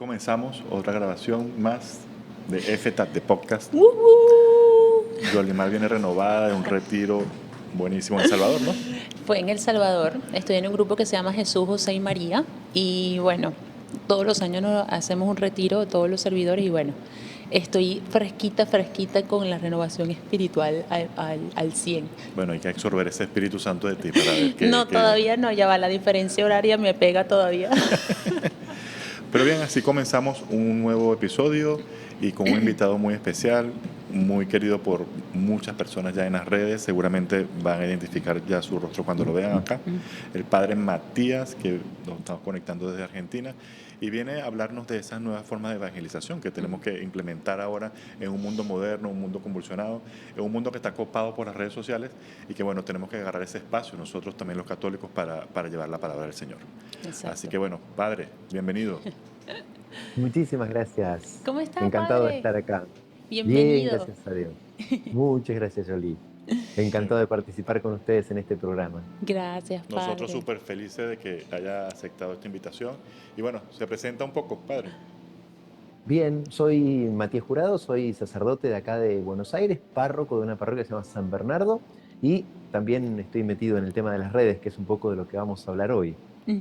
comenzamos otra grabación más de FTAT de Podcast. Yolimar viene renovada de un retiro buenísimo en El Salvador, ¿no? Fue en El Salvador, estoy en un grupo que se llama Jesús, José y María y bueno, todos los años nos hacemos un retiro, todos los servidores y bueno, estoy fresquita con la renovación espiritual al 100. Bueno, hay que absorber ese Espíritu Santo de ti para ver No, todavía no, ya va, la diferencia horaria me pega todavía. Pero bien, así comenzamos un nuevo episodio y con un invitado muy especial, muy querido por muchas personas ya en las redes. Seguramente van a identificar ya su rostro cuando lo vean acá. El padre Matías, que nos estamos conectando desde Argentina, y viene a hablarnos de esas nuevas formas de evangelización que tenemos que implementar ahora en un mundo moderno, un mundo convulsionado, en un mundo que está copado por las redes sociales y que, bueno, tenemos que agarrar ese espacio, nosotros también los católicos, para llevar la palabra del Señor. Exacto. Así que, bueno, padre, bienvenido. Muchísimas gracias. ¿Cómo está, Encantado padre? de estar acá. Bienvenido. Bien, gracias a Dios. Muchas gracias, Jolie. Encantado de participar con ustedes en este programa. Gracias, padre. Nosotros súper felices de que haya aceptado esta invitación. Y bueno, se presenta un poco, padre. Bien, soy Matías Jurado, soy sacerdote de acá de Buenos Aires, párroco de una parroquia que se llama San Bernardo y también estoy metido en el tema de las redes, que es un poco de lo que vamos a hablar hoy.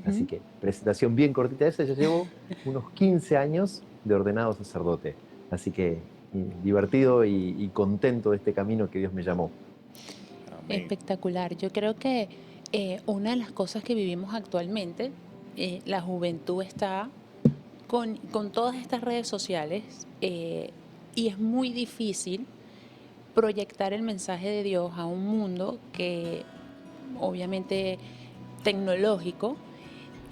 Así que, presentación bien cortita esa, yo llevo unos 15 años de ordenado sacerdote. Así que divertido y contento de este camino que Dios me llamó. Amén. Espectacular. Yo creo que una de las cosas que vivimos actualmente, la juventud está con todas estas redes sociales y es muy difícil proyectar el mensaje de Dios a un mundo que obviamente tecnológico,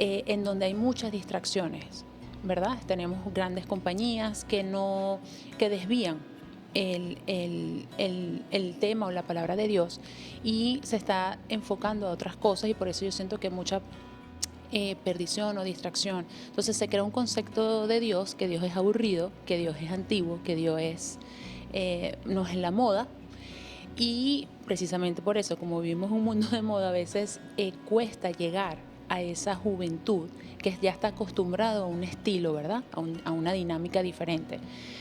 en donde hay muchas distracciones, ¿verdad? Tenemos grandes compañías que desvían el tema o la palabra de Dios y se está enfocando a otras cosas y por eso yo siento que mucha perdición o distracción. Entonces se crea un concepto de Dios, que Dios es aburrido, que Dios es antiguo, que Dios no es la moda. Y precisamente por eso, como vivimos un mundo de moda, a veces cuesta llegar a esa juventud que ya está acostumbrado a un estilo, ¿verdad? A una dinámica diferente.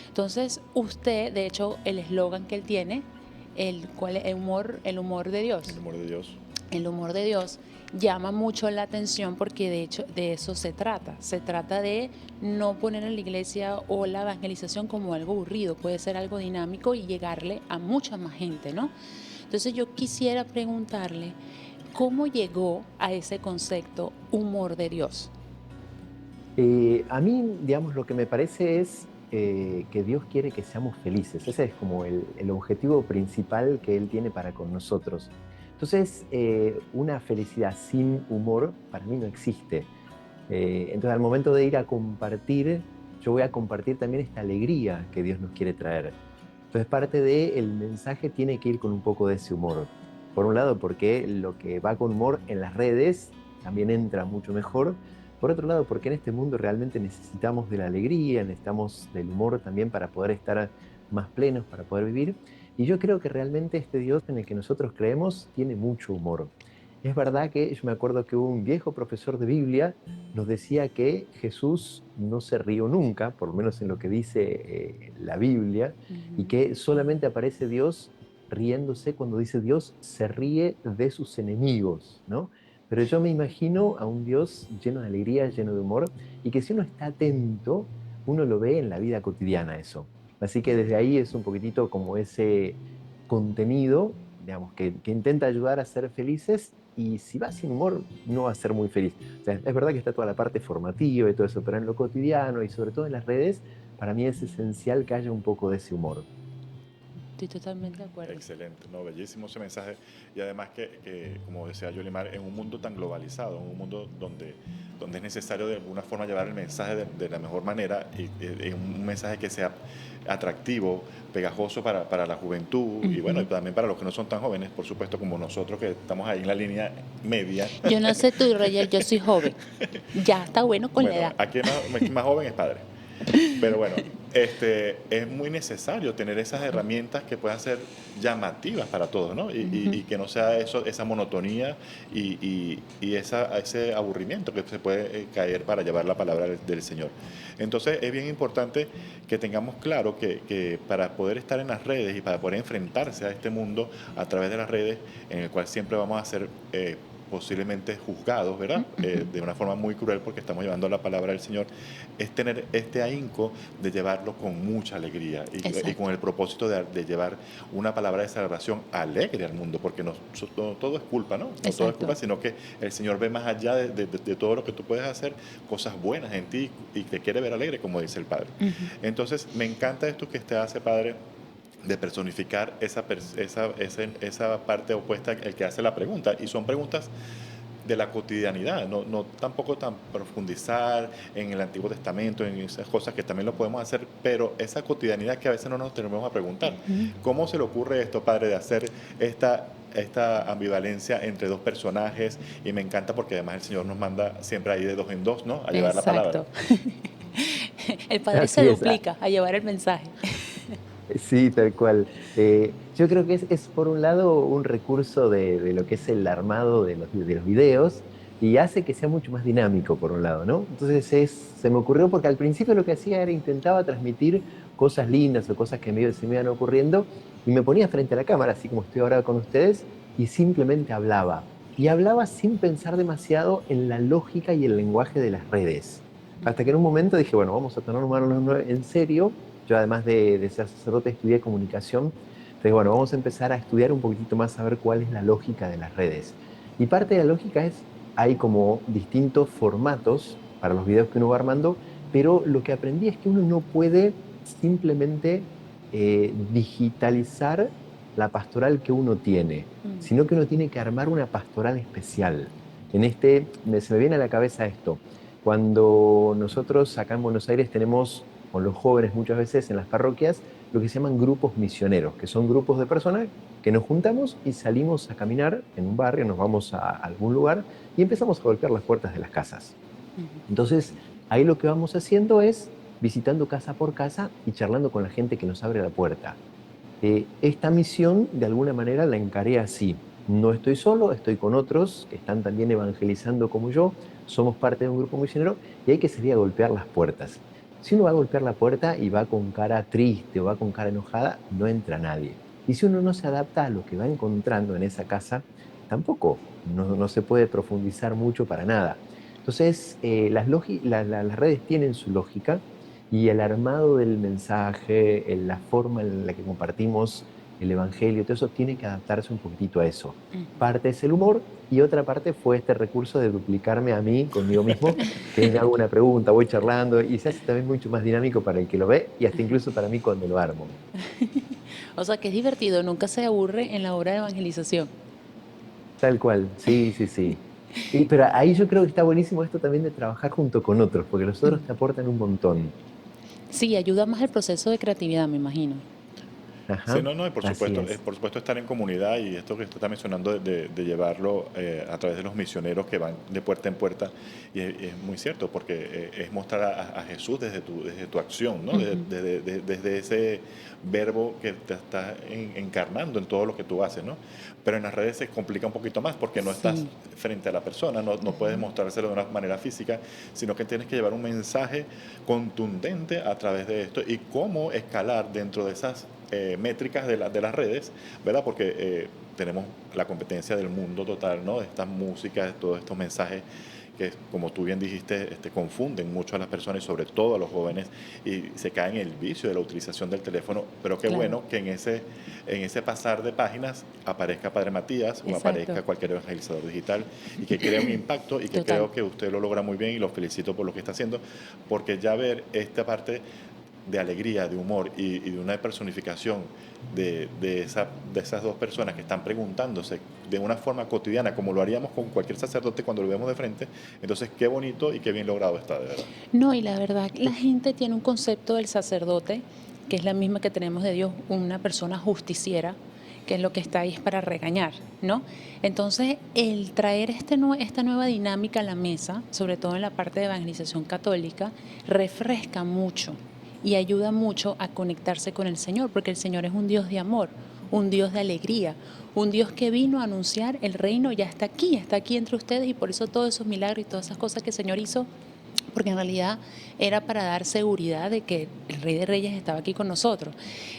Entonces, usted, de hecho, el eslogan que él tiene, ¿cuál es? El humor de Dios. El humor de Dios. El humor de Dios llama mucho la atención porque de hecho de eso se trata. Se trata de no poner a la iglesia o la evangelización como algo aburrido, puede ser algo dinámico y llegarle a mucha más gente, ¿no? Entonces yo quisiera preguntarle, ¿cómo llegó a ese concepto humor de Dios? A mí, digamos, lo que me parece es que Dios quiere que seamos felices. Ese es como el objetivo principal que Él tiene para con nosotros. Entonces, una felicidad sin humor para mí no existe. Entonces, al momento de ir a compartir, yo voy a compartir también esta alegría que Dios nos quiere traer. Entonces, parte del mensaje tiene que ir con un poco de ese humor. Por un lado, porque lo que va con humor en las redes también entra mucho mejor. Por otro lado, porque en este mundo realmente necesitamos de la alegría, necesitamos del humor también para poder estar más plenos, para poder vivir. Y yo creo que realmente este Dios en el que nosotros creemos tiene mucho humor. Es verdad que yo me acuerdo que un viejo profesor de Biblia nos decía que Jesús no se rió nunca, por lo menos en lo que dice la Biblia, y que solamente aparece Dios riéndose cuando dice Dios se ríe de sus enemigos, ¿no? Pero yo me imagino a un Dios lleno de alegría, lleno de humor, y que si uno está atento, uno lo ve en la vida cotidiana eso. Así que desde ahí es un poquitito como ese contenido, digamos, que intenta ayudar a ser felices, y si va sin humor, no va a ser muy feliz. O sea, es verdad que está toda la parte formativa y todo eso, pero en lo cotidiano y sobre todo en las redes, para mí es esencial que haya un poco de ese humor. Estoy totalmente de acuerdo. Excelente, no, bellísimo ese mensaje. Y además que como decía Yolimar, en un mundo tan globalizado, en un mundo donde es necesario de alguna forma llevar el mensaje de la mejor manera, y un mensaje que sea atractivo, pegajoso para la juventud y bueno, y también para los que no son tan jóvenes, por supuesto, como nosotros que estamos ahí en la línea media. Yo no sé tú, Roger, yo soy joven. Ya está bueno con la edad. Aquí el más joven es padre. Pero bueno, es muy necesario tener esas herramientas que puedan ser llamativas para todos, ¿no? Y que no sea eso, esa monotonía y ese aburrimiento que se puede caer para llevar la palabra del Señor. Entonces es bien importante que tengamos claro que para poder estar en las redes y para poder enfrentarse a este mundo a través de las redes, en el cual siempre vamos a ser posiblemente juzgados, ¿verdad? De una forma muy cruel porque estamos llevando la palabra del Señor, es tener este ahínco de llevarlo con mucha alegría y con el propósito de llevar una palabra de salvación alegre al mundo, porque no todo es culpa, ¿no? No todo es culpa, sino que el Señor ve más allá de todo lo que tú puedes hacer, cosas buenas en ti y te quiere ver alegre, como dice el Padre. Entonces, me encanta esto que usted hace, Padre, de personificar esa parte opuesta, el que hace la pregunta. Y son preguntas de la cotidianidad, no tampoco tan profundizar en el Antiguo Testamento, en esas cosas que también lo podemos hacer, pero esa cotidianidad que a veces no nos tenemos a preguntar. ¿Cómo se le ocurre esto, Padre, de hacer esta ambivalencia entre dos personajes? Y me encanta porque además el Señor nos manda siempre ahí de dos en dos, ¿no? A llevar la palabra. El Padre Así se es. duplica a llevar el mensaje. Sí, tal cual. Yo creo que es por un lado un recurso de lo que es el armado de los videos y hace que sea mucho más dinámico por un lado, ¿no? Entonces se me ocurrió porque al principio lo que hacía era intentaba transmitir cosas lindas o cosas que se me iban ocurriendo y me ponía frente a la cámara, así como estoy ahora con ustedes, y simplemente hablaba. Y hablaba sin pensar demasiado en la lógica y el lenguaje de las redes. Hasta que en un momento dije, bueno, vamos a tomarnos en serio. Yo además de ser sacerdote estudié comunicación. Entonces, bueno, vamos a empezar a estudiar un poquitito más a ver cuál es la lógica de las redes. Y parte de la lógica es, hay como distintos formatos para los videos que uno va armando, pero lo que aprendí es que uno no puede simplemente digitalizar la pastoral que uno tiene, sino que uno tiene que armar una pastoral especial. Se me viene a la cabeza esto. Cuando nosotros acá en Buenos Aires tenemos con los jóvenes muchas veces en las parroquias lo que se llaman grupos misioneros, que son grupos de personas que nos juntamos y salimos a caminar en un barrio, nos vamos a algún lugar y empezamos a golpear las puertas de las casas. Entonces, ahí lo que vamos haciendo es visitando casa por casa y charlando con la gente que nos abre la puerta. Esta misión, de alguna manera, la encaré así. No estoy solo, estoy con otros que están también evangelizando como yo, somos parte de un grupo misionero y hay que salir a golpear las puertas. Si uno va a golpear la puerta y va con cara triste o va con cara enojada, no entra nadie. Y si uno no se adapta a lo que va encontrando en esa casa, tampoco no se puede profundizar mucho para nada. Entonces, las redes tienen su lógica y el armado del mensaje, la forma en la que compartimos el Evangelio, todo eso tiene que adaptarse un poquitito a eso. Parte es el humor y otra parte fue este recurso de duplicarme a mí, conmigo mismo, que me hago una pregunta, voy charlando y se hace también mucho más dinámico para el que lo ve y hasta incluso para mí cuando lo armo. O sea, que es divertido, nunca se aburre en la obra de evangelización. Tal cual, sí, sí, sí. Pero ahí yo creo que está buenísimo esto también de trabajar junto con otros, porque los otros te aportan un montón. Sí, ayuda más el proceso de creatividad, me imagino. Sí, Ajá, no, y así es. por supuesto estar en comunidad y esto que usted está mencionando de llevarlo a través de los misioneros que van de puerta en puerta, y es muy cierto, porque es mostrar a Jesús desde tu acción, ¿no? Desde ese verbo que te está encarnando en todo lo que tú haces, ¿no? Pero en las redes se complica un poquito más porque no estás Sí. frente a la persona, no puedes mostrárselo de una manera física, sino que tienes que llevar un mensaje contundente a través de esto y cómo escalar dentro de esas métricas de las redes, ¿verdad? Porque tenemos la competencia del mundo total, ¿no? Estas músicas, todos estos mensajes que, como tú bien dijiste, confunden mucho a las personas y sobre todo a los jóvenes y se caen en el vicio de la utilización del teléfono, pero qué Claro. bueno que en ese pasar de páginas aparezca Padre Matías o Exacto. aparezca cualquier evangelizador digital y que crea un impacto y que Total. creo que usted lo logra muy bien y lo felicito por lo que está haciendo, porque ya ver esta parte de alegría, de humor y de una personificación de esas dos personas que están preguntándose de una forma cotidiana, como lo haríamos con cualquier sacerdote cuando lo vemos de frente, entonces qué bonito y qué bien logrado está, de verdad. No, y la verdad, la gente tiene un concepto del sacerdote que es la misma que tenemos de Dios, una persona justiciera, que es lo que está ahí es para regañar, ¿no? Entonces, el traer esta nueva dinámica a la mesa, sobre todo en la parte de evangelización católica, refresca mucho y ayuda mucho a conectarse con el Señor, porque el Señor es un Dios de amor, un Dios de alegría, un Dios que vino a anunciar el reino ya está aquí entre ustedes, y por eso todos esos milagros y todas esas cosas que el Señor hizo, porque en realidad era para dar seguridad de que el Rey de Reyes estaba aquí con nosotros.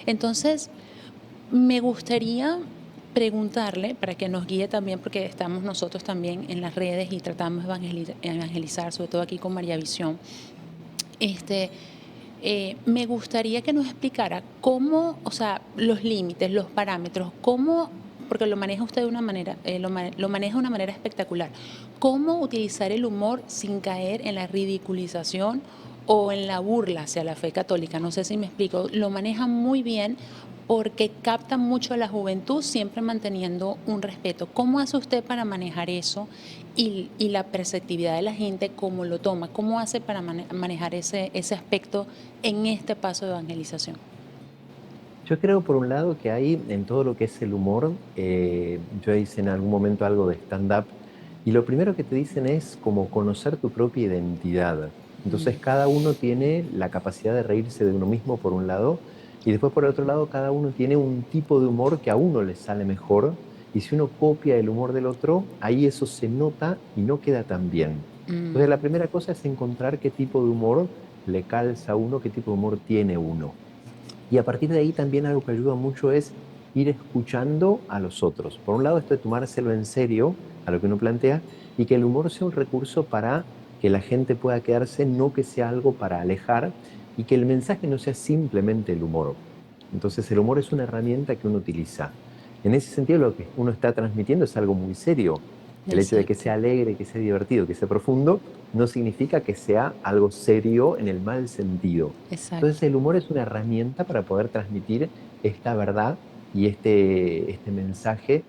Entonces, me gustaría preguntarle, para que nos guíe también, porque estamos nosotros también en las redes y tratamos de evangelizar, sobre todo aquí con María Visión. Me gustaría que nos explicara cómo, o sea, los límites, los parámetros, cómo, porque lo maneja usted de una manera, lo maneja de una manera espectacular. Cómo utilizar el humor sin caer en la ridiculización o en la burla hacia la fe católica. No sé si me explico. Lo maneja muy bien porque capta mucho a la juventud, siempre manteniendo un respeto. ¿Cómo hace usted para manejar eso y la perceptividad de la gente, cómo lo toma? ¿Cómo hace para manejar ese aspecto en este paso de evangelización? Yo creo, por un lado, que hay en todo lo que es el humor, yo hice en algún momento algo de stand-up, y lo primero que te dicen es como conocer tu propia identidad. Entonces, cada uno tiene la capacidad de reírse de uno mismo, por un lado, y después, por el otro lado, cada uno tiene un tipo de humor que a uno le sale mejor, y si uno copia el humor del otro, ahí eso se nota y no queda tan bien. Entonces, la primera cosa es encontrar qué tipo de humor le calza a uno, qué tipo de humor tiene uno. Y a partir de ahí también algo que ayuda mucho es ir escuchando a los otros. Por un lado, esto de tomárselo en serio a lo que uno plantea y que el humor sea un recurso para que la gente pueda quedarse, no que sea algo para alejar y que el mensaje no sea simplemente el humor. Entonces, el humor es una herramienta que uno utiliza. En ese sentido, lo que uno está transmitiendo es algo muy serio. El hecho de que Exacto, sea alegre, que sea divertido, que sea profundo, no significa que sea algo serio en el mal sentido. Entonces exacto. el humor es una herramienta para poder transmitir esta verdad y este mensaje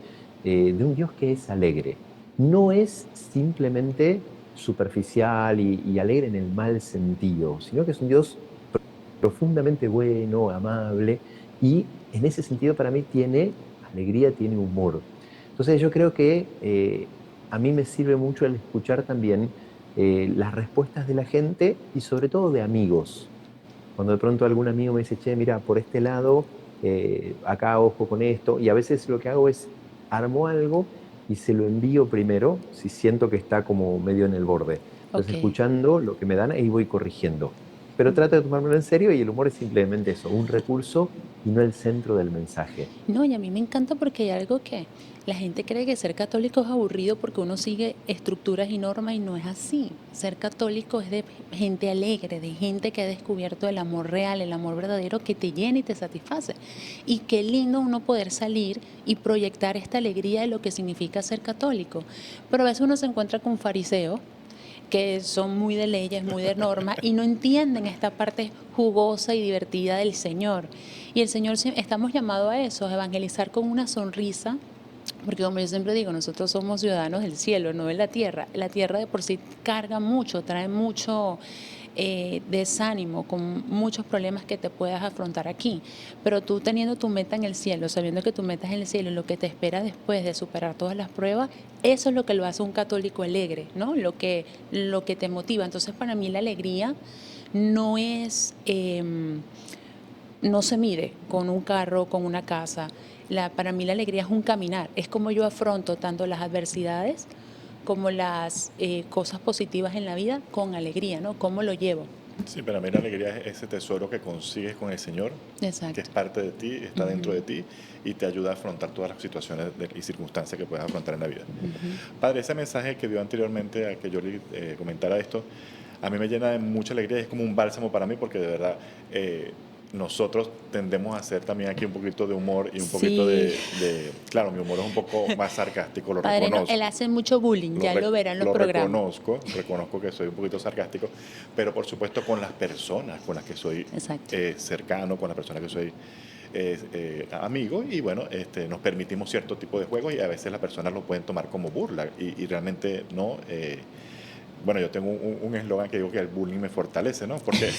de un Dios que es alegre. No es simplemente superficial y alegre en el mal sentido, sino que es un Dios profundamente bueno, amable, y en ese sentido para mí tiene alegría, tiene humor. Entonces yo creo que a mí me sirve mucho el escuchar también las respuestas de la gente y sobre todo de amigos. Cuando de pronto algún amigo me dice, che, mira, por este lado, acá ojo con esto, y a veces lo que hago es armo algo y se lo envío primero si siento que está como medio en el borde. Entonces, Ok. escuchando lo que me dan, ahí voy corrigiendo. Pero trato de tomármelo en serio y el humor es simplemente eso, un recurso y no el centro del mensaje. No, y a mí me encanta porque hay algo que la gente cree que ser católico es aburrido porque uno sigue estructuras y normas, y no es así. Ser católico es de gente alegre, de gente que ha descubierto el amor real, el amor verdadero que te llena y te satisface. Y qué lindo uno poder salir y proyectar esta alegría de lo que significa ser católico. Pero a veces uno se encuentra con fariseos que son muy de leyes, muy de normas, y no entienden esta parte jugosa y divertida del Señor. Y el Señor, estamos llamados a eso, a evangelizar con una sonrisa, porque como yo siempre digo, nosotros somos ciudadanos del cielo, no de la tierra. La tierra de por sí carga mucho, trae mucho desánimo, con muchos problemas que te puedas afrontar aquí. Pero tú teniendo tu meta en el cielo, sabiendo que tu meta es en el cielo y lo que te espera después de superar todas las pruebas, eso es lo que lo hace un católico alegre, ¿no? Lo que te motiva. Entonces, para mí la alegría no es... no se mide con un carro, con una casa. Para mí la alegría es un caminar, es como yo afronto tanto las adversidades como las cosas positivas en la vida con alegría, ¿no? ¿Cómo lo llevo? Sí, para mí la alegría es ese tesoro que consigues con el Señor, que es Exacto. parte de ti, está dentro de ti y te ayuda a afrontar todas las situaciones y circunstancias que puedes afrontar en la vida. Padre, ese mensaje que dio anteriormente a que yo le comentara esto, a mí me llena de mucha alegría, es como un bálsamo para mí porque de verdad nosotros tendemos a hacer también aquí un poquito de humor y un poquito Sí, claro, mi humor es un poco más sarcástico, lo padre, no, él reconozco. hace mucho bullying, ya lo verán en los Lo programas. reconozco que soy un poquito sarcástico, pero por supuesto con las personas con las que soy Exacto. cercano, con las personas que soy amigo, y bueno, nos permitimos cierto tipo de juegos y a veces las personas lo pueden tomar como burla y realmente no. bueno, yo tengo un eslogan que digo que el bullying me fortalece, ¿no? Porque,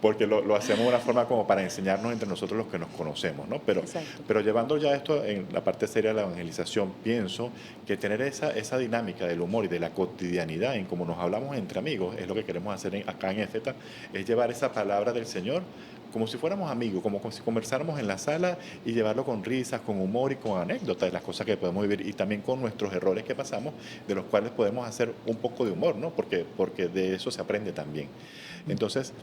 porque lo hacemos de una forma como para enseñarnos entre nosotros los que nos conocemos, ¿no? Exacto. Pero llevando ya esto en la parte seria de la evangelización, pienso que tener esa dinámica del humor y de la cotidianidad en cómo nos hablamos entre amigos, es lo que queremos hacer acá en EZ, es llevar esa palabra del Señor como si fuéramos amigos, como si conversáramos en la sala y llevarlo con risas, con humor y con anécdotas de las cosas que podemos vivir y también con nuestros errores que pasamos, de los cuales podemos hacer un poco de humor, ¿no? Porque de eso se aprende también. Entonces,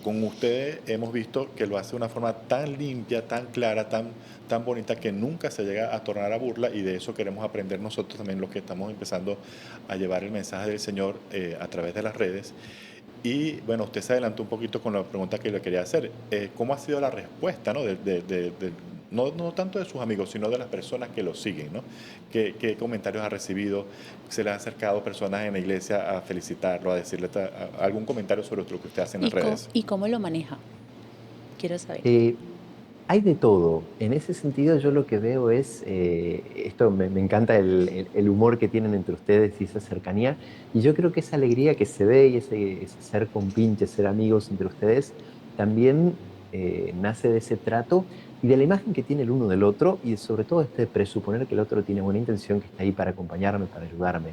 con ustedes hemos visto que lo hace de una forma tan limpia, tan clara, tan bonita, que nunca se llega a tornar a burla, y de eso queremos aprender nosotros también, los que estamos empezando a llevar el mensaje del Señor a través de las redes. Y bueno, usted se adelantó un poquito con la pregunta que le quería hacer. ¿Cómo ha sido la respuesta, ¿no? No tanto de sus amigos, sino de las personas que lo siguen, ¿no? ¿Qué comentarios ha recibido? ¿Se le han acercado personas en la iglesia a felicitarlo, a decirle algún comentario sobre lo que usted hace en las redes? ¿Y cómo lo maneja? Quiero saber. Eh, Hay de todo. En ese sentido, yo lo que veo es, esto me encanta el humor que tienen entre ustedes y esa cercanía. Y yo creo que esa alegría que se ve y ese ser compinches, ser amigos entre ustedes, también nace de ese trato y de la imagen que tiene el uno del otro y sobre todo este presuponer que el otro tiene buena intención, que está ahí para acompañarme, para ayudarme.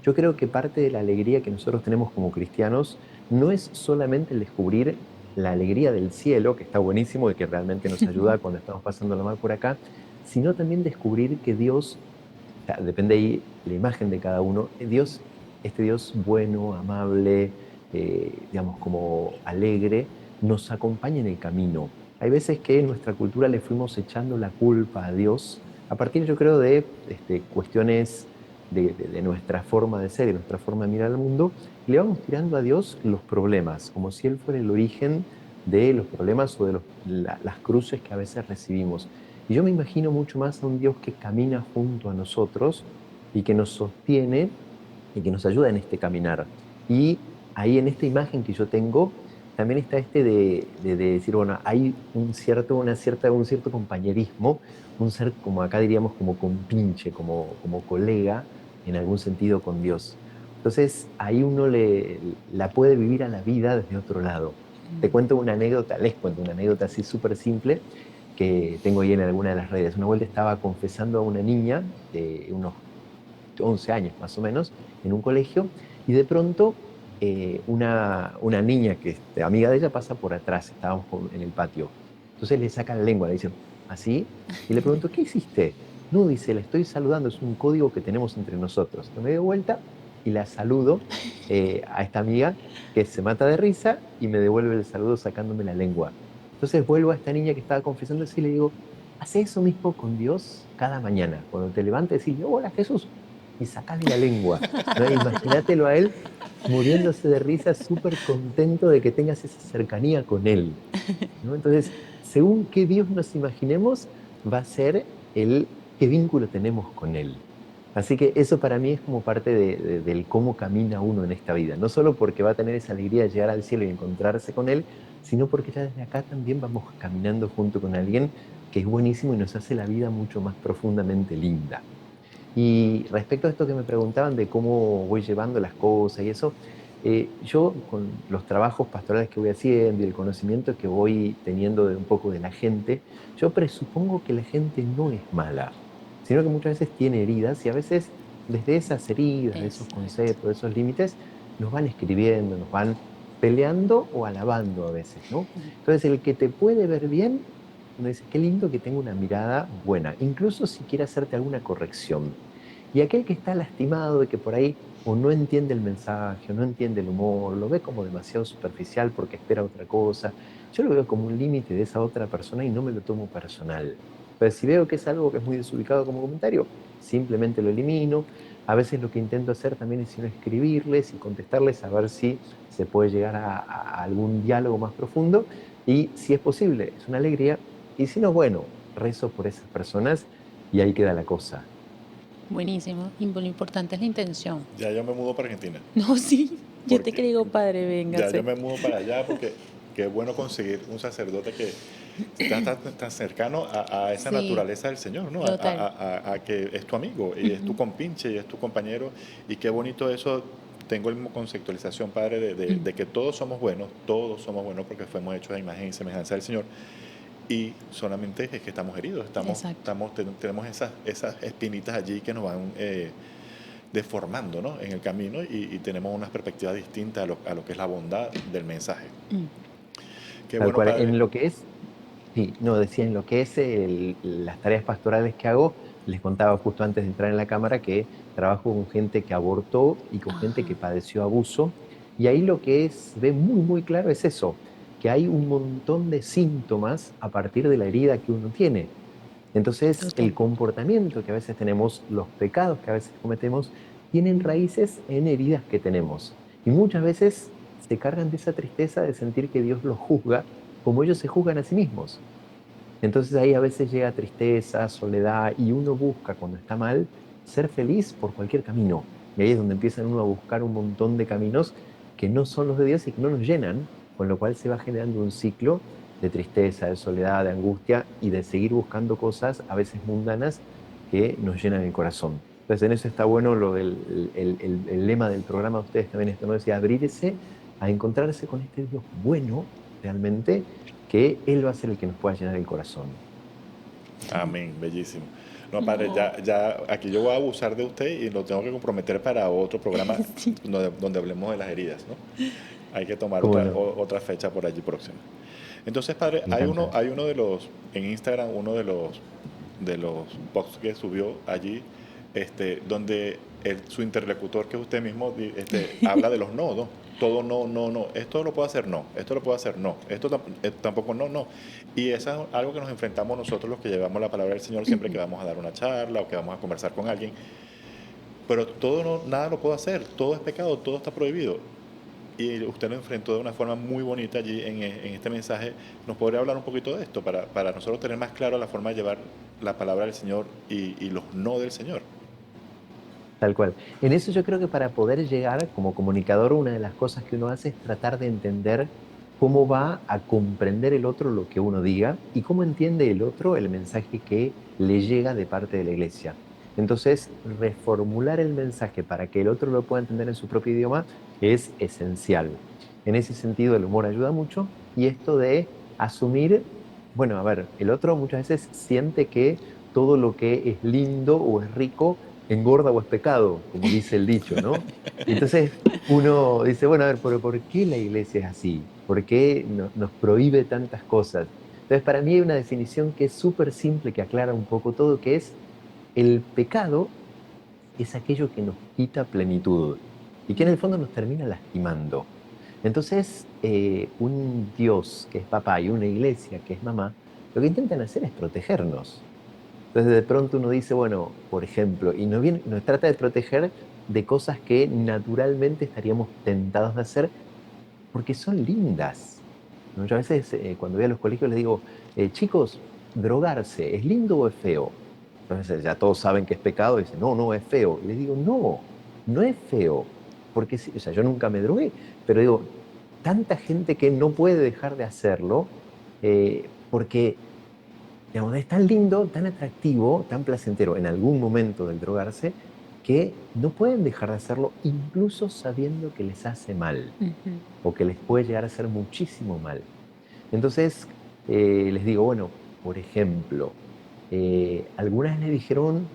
Yo creo que parte de la alegría que nosotros tenemos como cristianos no es solamente el descubrir la alegría del cielo, que está buenísimo y que realmente nos ayuda cuando estamos pasando la mal por acá, sino también descubrir que Dios, o sea, depende ahí la imagen de cada uno, Dios, este Dios bueno, amable, digamos como alegre, nos acompaña en el camino. Hay veces que en nuestra cultura le fuimos echando la culpa a Dios, a partir yo creo de cuestiones de nuestra forma de ser y nuestra forma de mirar al mundo, y le vamos tirando a Dios los problemas, como si Él fuera el origen de los problemas o de las cruces que a veces recibimos. Y yo me imagino mucho más a un Dios que camina junto a nosotros y que nos sostiene y que nos ayuda en este caminar. Y ahí en esta imagen que yo tengo, también está de decir, bueno, hay un cierto compañerismo, un ser como acá diríamos como compinche, como colega en algún sentido con Dios. Entonces ahí uno la puede vivir a la vida desde otro lado. Te cuento una anécdota, les cuento una anécdota así súper simple que tengo ahí en alguna de las redes. Una vuelta estaba confesando a una niña de unos 11 años más o menos en un colegio y de pronto una niña que es amiga de ella pasa por atrás, estábamos en el patio. Entonces le saca la lengua, le dice, ¿así? Y le pregunto, ¿qué hiciste? No, dice, la estoy saludando, es un código que tenemos entre nosotros. Yo me doy vuelta y la saludo a esta amiga que se mata de risa y me devuelve el saludo sacándome la lengua. Entonces vuelvo a esta niña que estaba confesando y le digo, hace eso mismo con Dios cada mañana. Cuando te levantes, decirle, hola Jesús, y sacale la lengua, ¿no? Imagínatelo a él muriéndose de risa, súper contento de que tengas esa cercanía con él, ¿no? Entonces, según qué Dios nos imaginemos, va a ser qué vínculo tenemos con él. Así que eso para mí es como parte del cómo camina uno en esta vida. No solo porque va a tener esa alegría de llegar al cielo y encontrarse con él, sino porque ya desde acá también vamos caminando junto con alguien que es buenísimo y nos hace la vida mucho más profundamente linda. Y respecto a esto que me preguntaban de cómo voy llevando las cosas y eso, yo con los trabajos pastorales que voy haciendo y el conocimiento que voy teniendo de un poco de la gente, yo presupongo que la gente no es mala, sino que muchas veces tiene heridas y a veces desde esas heridas, de esos Exacto. conceptos, de esos límites, nos van escribiendo, nos van peleando o alabando a veces, ¿no? Entonces el que te puede ver bien, uno dice, qué lindo que tenga una mirada buena, incluso si quiere hacerte alguna corrección. Y aquel que está lastimado de que por ahí o no entiende el mensaje, o no entiende el humor, lo ve como demasiado superficial porque espera otra cosa, yo lo veo como un límite de esa otra persona y no me lo tomo personal. Pero si veo que es algo que es muy desubicado como comentario, simplemente lo elimino. A veces lo que intento hacer también es sino escribirles y contestarles a ver si se puede llegar a algún diálogo más profundo y si es posible, es una alegría. Y si no, bueno, rezo por esas personas y ahí queda la cosa. Buenísimo. Y lo importante es la intención. Ya yo me mudo para Argentina. No, sí. Yo te Porque que digo, padre, ya yo véngase. me mudo para allá porque qué bueno conseguir un sacerdote que está tan cercano a esa Sí, naturaleza del Señor, ¿no? total. A que es tu amigo y es tu Ujú, compinche y es tu compañero. Y qué bonito eso. Tengo la misma conceptualización, Padre, mm, de que todos somos buenos porque fuimos hechos a imagen y semejanza del Señor. Y solamente es que estamos heridos, exacto. tenemos esas espinitas allí que nos van deformando, ¿no? En el camino y tenemos unas perspectivas distintas a lo que es la bondad del mensaje. Mm, Qué Tal bueno, cual, Padre. en lo que es, sí, no, decía, en lo que es las tareas pastorales que hago, les contaba justo antes de entrar en la cámara que trabajo con gente que abortó y con gente que ajá, padeció abuso, y ahí lo que se ve muy, muy claro es eso, que hay un montón de síntomas a partir de la herida que uno tiene. Entonces, el total. comportamiento que a veces tenemos, los pecados que a veces cometemos, tienen raíces en heridas que tenemos. Y muchas veces se cargan de esa tristeza de sentir que Dios los juzga como ellos se juzgan a sí mismos. Entonces ahí a veces llega tristeza, soledad y uno busca cuando está mal ser feliz por cualquier camino. Y ahí es donde empiezan uno a buscar un montón de caminos que no son los de Dios y que no nos llenan, con lo cual se va generando un ciclo de tristeza, de soledad, de angustia y de seguir buscando cosas a veces mundanas que nos llenan el corazón. Entonces en eso está bueno lo del el lema del programa de ustedes también, esto no decía, abrirse a encontrarse con este Dios bueno realmente que Él va a ser el que nos pueda llenar el corazón. Amén, bellísimo. No, Padre, No, ya aquí yo voy a abusar de usted y lo tengo que comprometer para otro programa sí. donde hablemos de las heridas, ¿no? Hay que tomar ¿Cómo no? otra fecha por allí próxima. Entonces, Padre, Me encanta. hay uno de los, en Instagram, uno de los posts que subió allí, donde su interlocutor, que es usted mismo, habla de los no, ¿no? Todo no, no, no. Esto lo puedo hacer, no. Esto lo puedo hacer, no. Esto tampoco, no, no. Y eso es algo que nos enfrentamos nosotros los que llevamos la palabra del Señor siempre que vamos a dar una charla o que vamos a conversar con alguien. Pero todo no, nada lo puedo hacer. Todo es pecado, todo está prohibido. Y usted lo enfrentó de una forma muy bonita allí en este mensaje. ¿Nos podría hablar un poquito de esto para nosotros tener más claro la forma de llevar la palabra del Señor y los no del Señor? Tal cual. En eso yo creo que para poder llegar como comunicador, una de las cosas que uno hace es tratar de entender cómo va a comprender el otro lo que uno diga y cómo entiende el otro el mensaje que le llega de parte de la iglesia. Entonces, reformular el mensaje para que el otro lo pueda entender en su propio idioma es esencial. En ese sentido, el humor ayuda mucho y esto de asumir, bueno, a ver, el otro muchas veces siente que todo lo que es lindo o es rico engorda o es pecado, como dice el dicho, ¿no? Y entonces uno dice, bueno, a ver, pero ¿por qué la iglesia es así? ¿Por qué nos prohíbe tantas cosas? Entonces, para mí hay una definición que es súper simple, que aclara un poco todo, que es el pecado es aquello que nos quita plenitud y que en el fondo nos termina lastimando. Entonces, un Dios que es papá y una iglesia que es mamá, lo que intentan hacer es protegernos. Entonces de pronto uno dice, bueno, por ejemplo, y nos trata de proteger de cosas que naturalmente estaríamos tentados de hacer porque son lindas, ¿no? Yo a veces cuando voy a los colegios les digo, chicos, drogarse, ¿es lindo o es feo? Entonces ya todos saben que es pecado y dicen, no, no, es feo. Y les digo, no, no es feo, porque sí, o sea, yo nunca me drogué, pero digo, tanta gente que no puede dejar de hacerlo porque digamos, es tan lindo, tan atractivo, tan placentero en algún momento del drogarse, que no pueden dejar de hacerlo incluso sabiendo que les hace mal Ujú. o que les puede llegar a hacer muchísimo mal. Entonces, les digo, bueno, por ejemplo, algunas le dijeron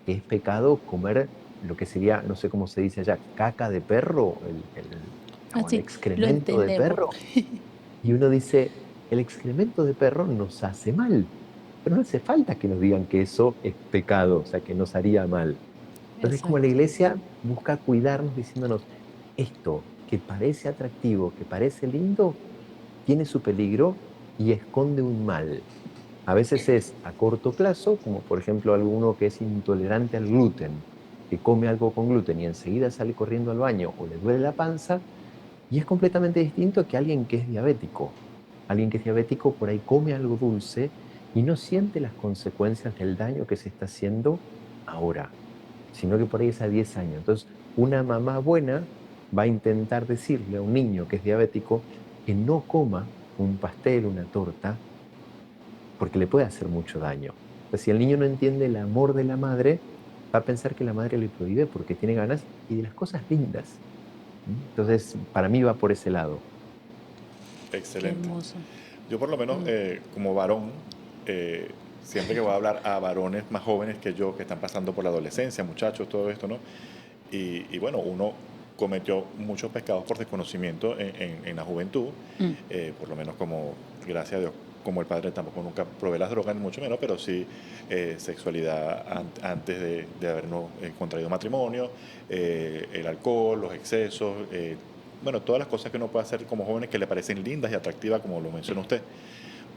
que es pecado comer lo que sería, no sé cómo se dice allá, caca de perro, o el Así, lo excremento de entendemos. perro. Y uno dice, el excremento de perro nos hace mal, pero no hace falta que nos digan que eso es pecado, o sea, que nos haría mal. Entonces, como la Exacto. iglesia busca cuidarnos diciéndonos, esto que parece atractivo, que parece lindo, tiene su peligro y esconde un mal. A veces es a corto plazo, como por ejemplo alguno que es intolerante al gluten, que come algo con gluten y enseguida sale corriendo al baño o le duele la panza, y es completamente distinto que alguien que es diabético. Alguien que es diabético por ahí come algo dulce y no siente las consecuencias del daño que se está haciendo ahora, sino que por ahí es a 10 años. Entonces, una mamá buena va a intentar decirle a un niño que es diabético que no coma un pastel, una torta, porque le puede hacer mucho daño. Pues si el niño no entiende el amor de la madre, va a pensar que la madre le prohíbe porque tiene ganas y de las cosas lindas. Entonces, para mí va por ese lado. Qué Excelente. hermoso. Yo por lo menos Mm, como varón, eh, siempre que voy a hablar a varones más jóvenes que yo, que están pasando por la adolescencia, muchachos, todo esto, ¿no? Y bueno, uno cometió muchos pecados por desconocimiento en la juventud, mm, por lo menos como, gracias a Dios, como el padre tampoco nunca probé las drogas, ni mucho menos, pero sí sexualidad antes de habernos contraído matrimonio, el alcohol, los excesos, bueno, todas las cosas que uno puede hacer como jóvenes que le parecen lindas y atractivas, como lo mencionó usted.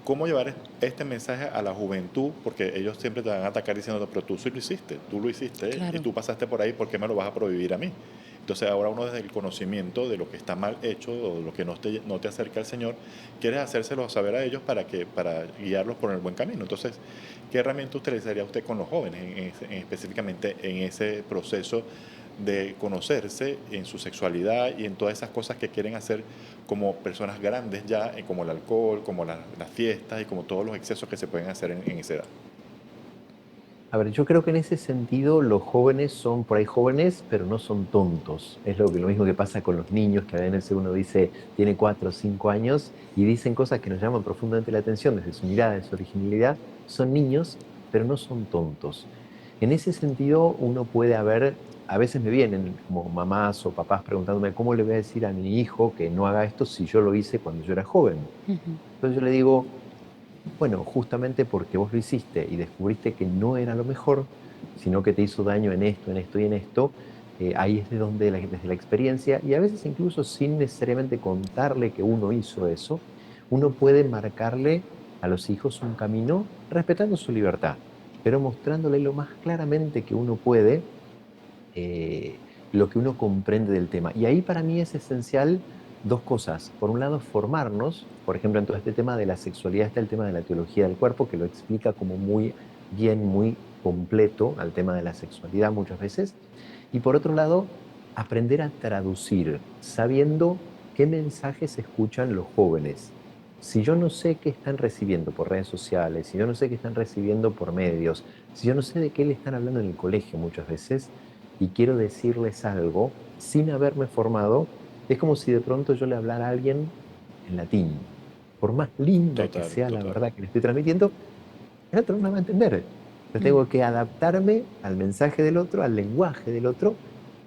¿Cómo llevar este mensaje a la juventud? Porque ellos siempre te van a atacar diciendo, pero tú sí lo hiciste y claro. tú pasaste por ahí, ¿por qué me lo vas a prohibir a mí? Entonces ahora uno desde el conocimiento de lo que está mal hecho o de lo que no te acerca al Señor, quieres hacérselo saber a ellos para guiarlos por el buen camino. Entonces, ¿qué herramienta utilizaría usted con los jóvenes, específicamente en ese proceso de conocerse en su sexualidad y en todas esas cosas que quieren hacer como personas grandes ya, como el alcohol, como las fiestas y como todos los excesos que se pueden hacer en esa edad? A ver, yo creo que en ese sentido los jóvenes son por ahí jóvenes, pero no son tontos. Es lo mismo que pasa con los niños, que a veces uno dice, tiene 4 o 5 años y dicen cosas que nos llaman profundamente la atención desde su mirada, de su originalidad. Son niños, pero no son tontos. En ese sentido, uno puede haber, a veces me vienen como mamás o papás preguntándome, ¿cómo le voy a decir a mi hijo que no haga esto si yo lo hice cuando yo era joven? Ujú. Entonces yo le digo, bueno, justamente porque vos lo hiciste y descubriste que no era lo mejor, sino que te hizo daño en esto y en esto, ahí es de donde desde la experiencia, y a veces incluso sin necesariamente contarle que uno hizo eso, uno puede marcarle a los hijos un camino respetando su libertad, pero mostrándole lo más claramente que uno puede eh, lo que uno comprende del tema. Y ahí para mí es esencial dos cosas. Por un lado, formarnos. Por ejemplo, en todo este tema de la sexualidad está el tema de la teología del cuerpo, que lo explica como muy bien, muy completo al tema de la sexualidad muchas veces. Y por otro lado, aprender a traducir, sabiendo qué mensajes escuchan los jóvenes. Si yo no sé qué están recibiendo por redes sociales, si yo no sé qué están recibiendo por medios, si yo no sé de qué le están hablando en el colegio muchas veces, y quiero decirles algo sin haberme formado, es como si de pronto yo le hablara a alguien en latín. Por más linda que Total, sea la total. verdad que le estoy transmitiendo, el otro no me va a entender. Yo Mm. tengo que adaptarme al mensaje del otro, al lenguaje del otro,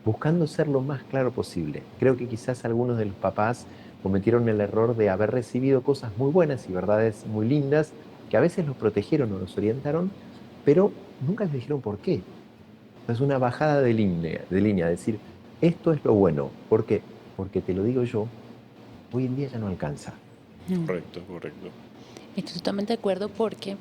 buscando ser lo más claro posible. Creo que quizás algunos de los papás cometieron el error de haber recibido cosas muy buenas y verdades muy lindas, que a veces los protegieron o los orientaron, pero nunca les dijeron por qué. Es una bajada de línea, decir, esto es lo bueno. ¿Por qué? Porque te lo digo yo, hoy en día ya no alcanza. Mm. Correcto, correcto. Estoy totalmente de acuerdo porque,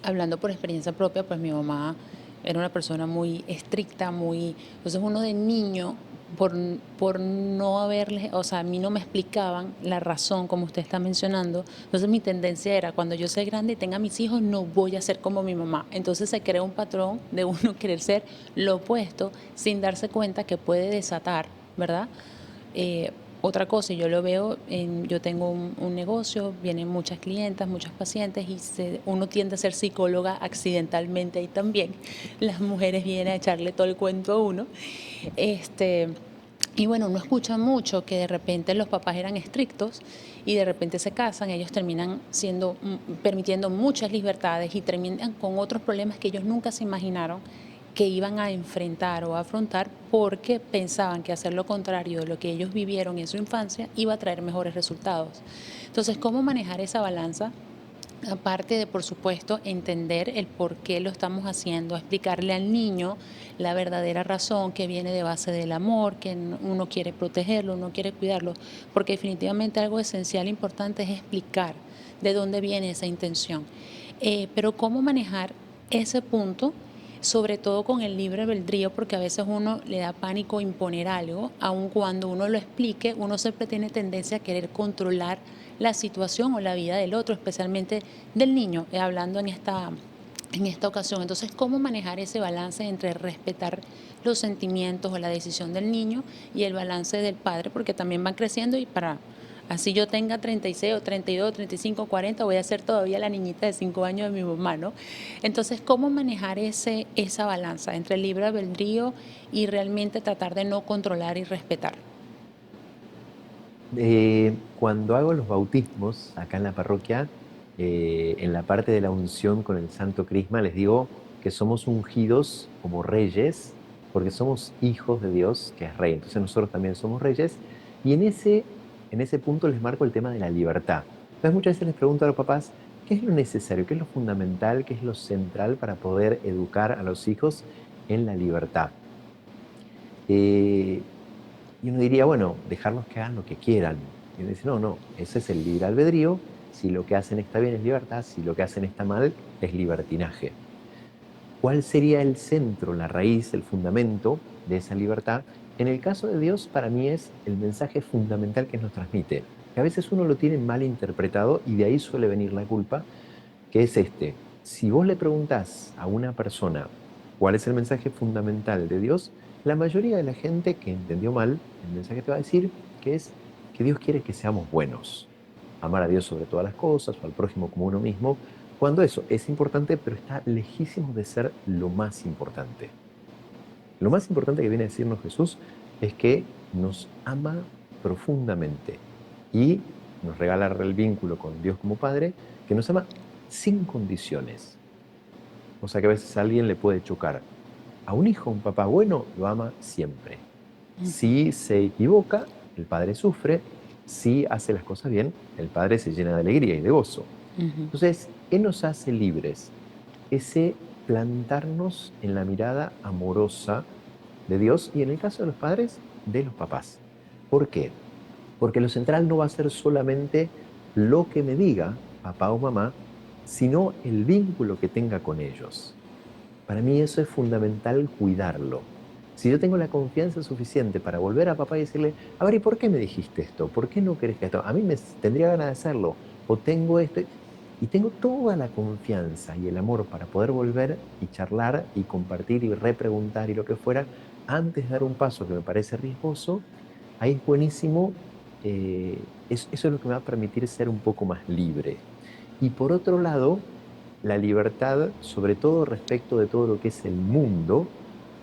hablando por experiencia propia, pues mi mamá era una persona muy estricta, muy... Entonces uno de niño, por, por no haberles, o sea, a mí no me explicaban la razón, como usted está mencionando, entonces mi tendencia era, cuando yo sea grande y tenga mis hijos, no voy a ser como mi mamá. Entonces se crea un patrón de uno querer ser lo opuesto sin darse cuenta que puede desatar, ¿verdad? Eh, Otra cosa, yo lo veo, yo tengo un negocio, vienen muchas clientas, muchos pacientes y uno tiende a ser psicóloga accidentalmente y también las mujeres vienen a echarle todo el cuento a uno. Este, y bueno, uno escucha mucho que de repente los papás eran estrictos y de repente se casan, ellos terminan siendo, permitiendo muchas libertades y terminan con otros problemas que ellos nunca se imaginaron que iban a enfrentar o a afrontar porque pensaban que hacer lo contrario de lo que ellos vivieron en su infancia iba a traer mejores resultados. Entonces, ¿cómo manejar esa balanza? Aparte de, por supuesto, entender el por qué lo estamos haciendo, explicarle al niño la verdadera razón que viene de base del amor, que uno quiere protegerlo, uno quiere cuidarlo, porque definitivamente algo esencial e importante es explicar de dónde viene esa intención. Pero cómo manejar ese punto, sobre todo con el libre albedrío, porque a veces uno le da pánico imponer algo, aun cuando uno lo explique, uno siempre tiene tendencia a querer controlar la situación o la vida del otro, especialmente del niño, hablando en esta ocasión. Entonces, ¿cómo manejar ese balance entre respetar los sentimientos o la decisión del niño y el balance del padre? Porque también van creciendo y para Así yo tenga 36 o 32, 35, 40, voy a ser todavía la niñita de 5 años de mi mamá, ¿no? Entonces, ¿cómo manejar esa balanza entre el libre albedrío y realmente tratar de no controlar y respetar? Cuando hago los bautismos acá en la parroquia, en la parte de la unción con el Santo Crisma, les digo que somos ungidos como reyes, porque somos hijos de Dios, que es rey. Entonces nosotros también somos reyes. Y en ese punto les marco el tema de la libertad. Entonces muchas veces les pregunto a los papás, ¿qué es lo necesario? ¿Qué es lo fundamental? ¿Qué es lo central para poder educar a los hijos en la libertad? Eh, y uno diría, bueno, dejarlos que hagan lo que quieran. Y uno dice, no, no, ese es el libre albedrío. Si lo que hacen está bien es libertad, si lo que hacen está mal es libertinaje. ¿Cuál sería el centro, la raíz, el fundamento de esa libertad? En el caso de Dios, para mí es el mensaje fundamental que nos transmite, que a veces uno lo tiene mal interpretado y de ahí suele venir la culpa, que es este. Si vos le preguntás a una persona cuál es el mensaje fundamental de Dios, la mayoría de la gente que entendió mal el mensaje te va a decir que es que Dios quiere que seamos buenos, amar a Dios sobre todas las cosas o al prójimo como uno mismo, cuando eso es importante, pero está lejísimo de ser lo más importante. Lo más importante que viene a decirnos Jesús es que nos ama profundamente y nos regala el vínculo con Dios como Padre, que nos ama sin condiciones. O sea que a veces a alguien le puede chocar. A un hijo, un papá bueno, lo ama siempre. Ujú, Si se equivoca, el padre sufre. Si hace las cosas bien, el padre se llena de alegría y de gozo. ujú. Entonces, ¿qué nos hace libres? Ese plantarnos en la mirada amorosa de Dios y en el caso de los padres, de los papás. ¿Por qué? Porque lo central no va a ser solamente lo que me diga papá o mamá, sino el vínculo que tenga con ellos. Para mí eso es fundamental cuidarlo. Si yo tengo la confianza suficiente para volver a papá y decirle, a ver, ¿y por qué me dijiste esto? ¿Por qué no querés que esto? A mí me tendría ganas de hacerlo. O tengo esto. Y tengo toda la confianza y el amor para poder volver y charlar y compartir y repreguntar y lo que fuera, antes de dar un paso que me parece riesgoso, ahí es buenísimo. Eso es lo que me va a permitir ser un poco más libre. Y por otro lado, la libertad, sobre todo respecto de todo lo que es el mundo,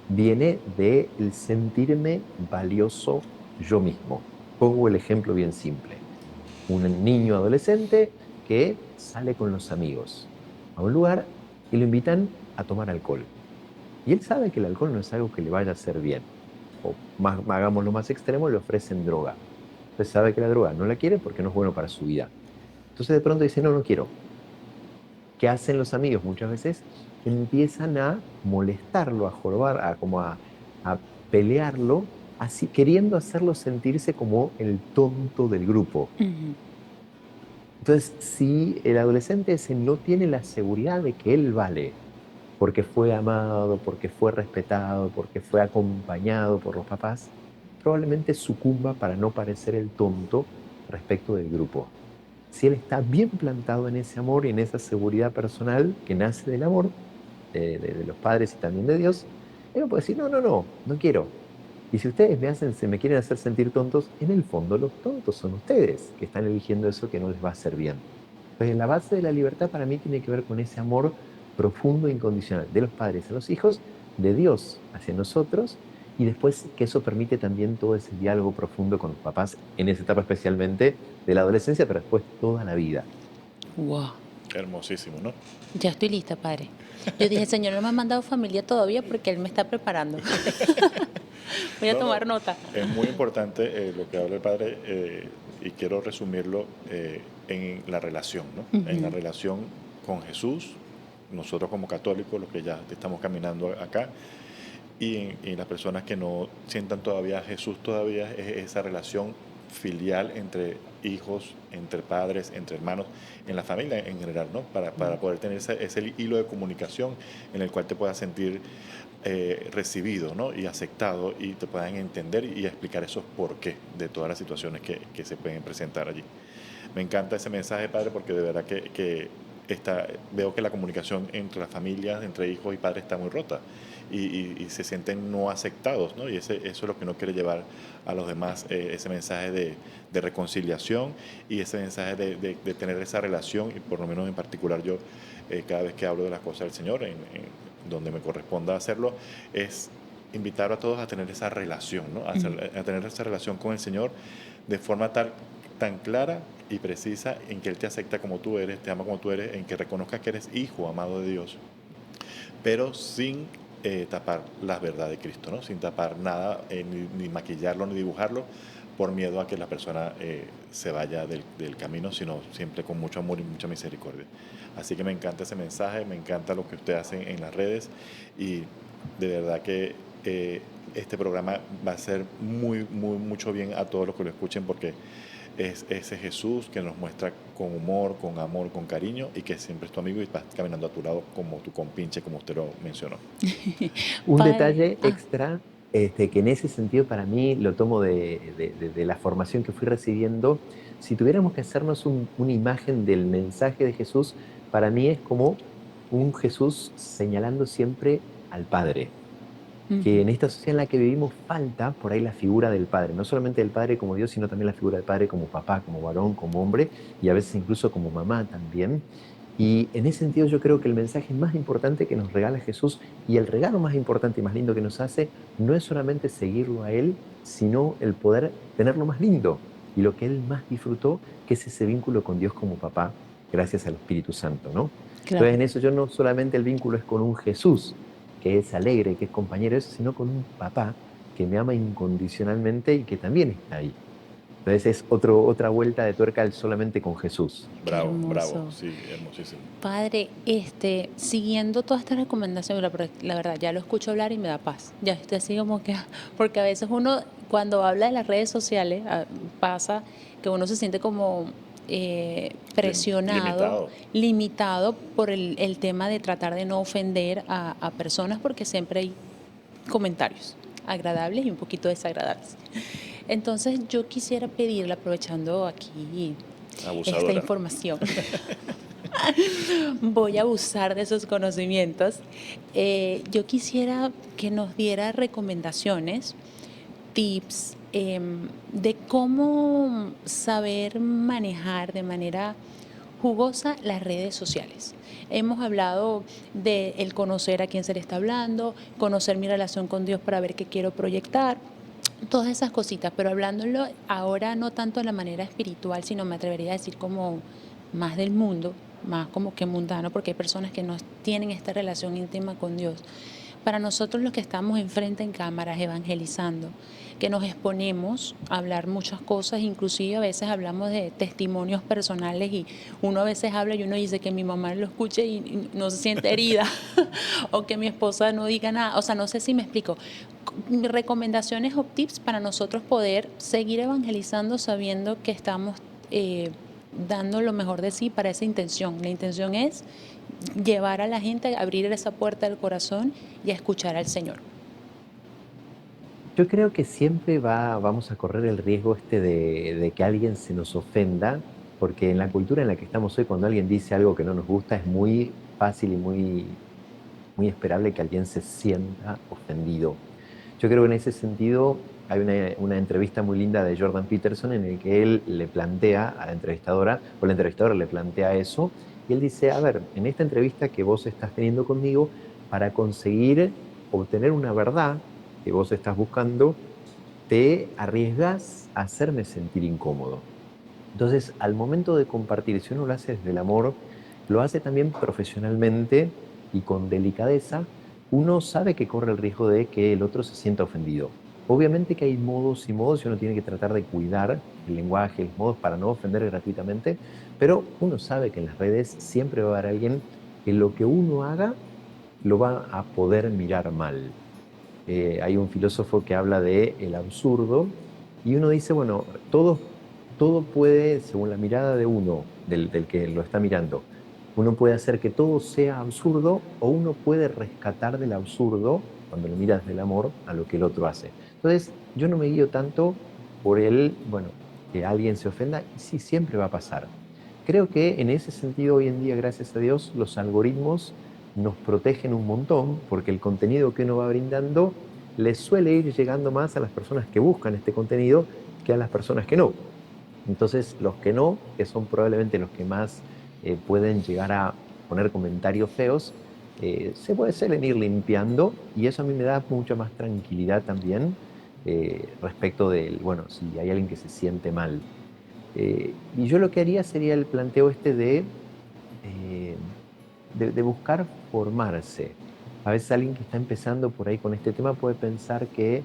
viene de el sentirme valioso yo mismo. Pongo el ejemplo bien simple. Un niño adolescente que sale con los amigos a un lugar y lo invitan a tomar alcohol. Y él sabe que el alcohol no es algo que le vaya a hacer bien. O más, hagámoslo más extremo, le ofrecen droga. Entonces sabe que la droga no la quiere porque no es bueno para su vida. Entonces de pronto dice, no, no quiero. ¿Qué hacen los amigos muchas veces? Empiezan a molestarlo, a jorobar, a pelearlo, así queriendo hacerlo sentirse como el tonto del grupo. Ujú, Entonces, si el adolescente ese no tiene la seguridad de que él vale, porque fue amado, porque fue respetado, porque fue acompañado por los papás, probablemente sucumba para no parecer el tonto respecto del grupo. Si él está bien plantado en ese amor y en esa seguridad personal que nace del amor de los padres y también de Dios, él no puede decir, no, no, no, no quiero. Y si ustedes se me quieren hacer sentir tontos, en el fondo los tontos son ustedes que están eligiendo eso que no les va a hacer bien. Entonces, la base de la libertad para mí tiene que ver con ese amor profundo e incondicional de los padres a los hijos, de Dios hacia nosotros, y después que eso permite también todo ese diálogo profundo con los papás, en esa etapa especialmente de la adolescencia, pero después toda la vida. wow. Hermosísimo, ¿no? Ya estoy lista, padre. Yo dije, Señor, no me ha mandado familia todavía porque Él me está preparando. Voy a No, no, tomar nota. es muy importante lo que habla el padre y quiero resumirlo en la relación, ¿no? En la Ujú, relación con Jesús, nosotros como católicos, los que ya estamos caminando acá, y las personas que no sientan todavía a Jesús todavía, es esa relación filial entre hijos, entre padres, entre hermanos, en la familia en general, ¿no? Para poder tener ese hilo de comunicación en el cual te puedas sentir recibido, ¿no? Y aceptado y te puedan entender y explicar esos por qué de todas las situaciones que se pueden presentar allí. Me encanta ese mensaje, padre, porque de verdad veo que la comunicación entre las familias, entre hijos y padres está muy rota. y se sienten no aceptados, ¿no? Y eso es lo que no quiere llevar a los demás, ese mensaje de reconciliación y ese mensaje de tener esa relación, y por lo menos en particular yo, cada vez que hablo de las cosas del Señor, donde me corresponda hacerlo, es invitar a todos a tener esa relación, ¿no? A tener esa relación con el Señor de forma tan clara y precisa, en que Él te acepta como tú eres, te ama como tú eres, en que reconozcas que eres hijo amado de Dios, pero sin tapar la verdad de Cristo, ¿no? Sin tapar nada, ni maquillarlo, ni dibujarlo, por miedo a que la persona se vaya del camino, sino siempre con mucho amor y mucha misericordia. Así que me encanta ese mensaje, me encanta lo que ustedes hacen en las redes, y de verdad que este programa va a hacer mucho bien a todos los que lo escuchen, porque es ese Jesús que nos muestra con humor, con amor, con cariño, y que siempre es tu amigo y vas caminando a tu lado como tu compinche, como usted lo mencionó. Un Padre, detalle extra, que en ese sentido para mí lo tomo de la formación que fui recibiendo. Si tuviéramos que hacernos una imagen del mensaje de Jesús, para mí es como un Jesús señalando siempre al Padre. Que en esta sociedad en la que vivimos falta por ahí la figura del padre, no solamente del padre como Dios, sino también la figura del padre como papá, como varón, como hombre, y a veces incluso como mamá también. Y en ese sentido yo creo que el mensaje más importante que nos regala Jesús, y el regalo más importante y más lindo que nos hace, no es solamente seguirlo a Él, sino el poder tenerlo más lindo y lo que Él más disfrutó, que es ese vínculo con Dios como papá, gracias al Espíritu Santo, ¿no? Entonces claro. en eso yo no solamente el vínculo es con un Jesús, que es alegre, que es compañero, eso, sino con un papá que me ama incondicionalmente y que también está ahí. Entonces es otra vuelta de tuerca al solamente con Jesús. Qué Bravo, bravo, hermoso. sí, hermosísimo. Padre, siguiendo todas estas recomendaciones, la verdad, ya lo escucho hablar y me da paz. Ya estoy así como que, porque a veces uno, cuando habla de las redes sociales, pasa que uno se siente como presionado, Limitado. limitado por el tema de tratar de no ofender a personas, porque siempre hay comentarios agradables y un poquito desagradables. Entonces yo quisiera pedirle, aprovechando aquí esta Abusadora. información, voy a abusar de esos conocimientos. Yo quisiera que nos diera recomendaciones, tips de cómo saber manejar de manera jugosa las redes sociales. Hemos hablado de el conocer a quién se le está hablando, conocer mi relación con Dios para ver qué quiero proyectar, todas esas cositas, pero hablándolo ahora no tanto de la manera espiritual, sino me atrevería a decir como más del mundo, más como que mundano, porque hay personas que no tienen esta relación íntima con Dios. Para nosotros los que estamos enfrente en cámaras evangelizando, que nos exponemos a hablar muchas cosas, inclusive a veces hablamos de testimonios personales y uno a veces habla y uno dice que mi mamá lo escuche y no se siente herida o que mi esposa no diga nada, o sea, no sé si me explico. Recomendaciones o tips para nosotros poder seguir evangelizando sabiendo que estamos dando lo mejor de sí para esa intención. La intención es llevar a la gente a abrir esa puerta del corazón y a escuchar al Señor. Yo creo que siempre vamos a correr el riesgo de que alguien se nos ofenda, porque en la cultura en la que estamos hoy, cuando alguien dice algo que no nos gusta, es muy fácil y muy esperable que alguien se sienta ofendido. Yo creo que en ese sentido hay una entrevista muy linda de Jordan Peterson en el que él le plantea a la entrevistadora, o la entrevistadora le plantea eso, y él dice, a ver, en esta entrevista que vos estás teniendo conmigo, para conseguir obtener una verdad que vos estás buscando, te arriesgas a hacerme sentir incómodo. Entonces, al momento de compartir, si uno lo hace desde el amor, lo hace también profesionalmente y con delicadeza, uno sabe que corre el riesgo de que el otro se sienta ofendido. Obviamente que hay modos y modos y uno tiene que tratar de cuidar el lenguaje, los modos para no ofender gratuitamente, pero uno sabe que en las redes siempre va a haber alguien que lo que uno haga lo va a poder mirar mal. Hay un filósofo que habla de el absurdo y uno dice, bueno, todo puede, según la mirada de uno, del que lo está mirando, uno puede hacer que todo sea absurdo o uno puede rescatar del absurdo, cuando lo miras del amor, a lo que el otro hace. Entonces, yo no me guío tanto por bueno, que alguien se ofenda, y sí, siempre va a pasar. Creo que en ese sentido, hoy en día, gracias a Dios, los algoritmos nos protegen un montón porque el contenido que uno va brindando les suele ir llegando más a las personas que buscan este contenido que a las personas que no. Entonces, los que no, que son probablemente los que más pueden llegar a poner comentarios feos, suelen ir limpiando y eso a mí me da mucha más tranquilidad también respecto del, bueno, si hay alguien que se siente mal. Y yo lo que haría sería el planteo este eh, de buscar formarse. A veces alguien que está empezando por ahí con este tema puede pensar que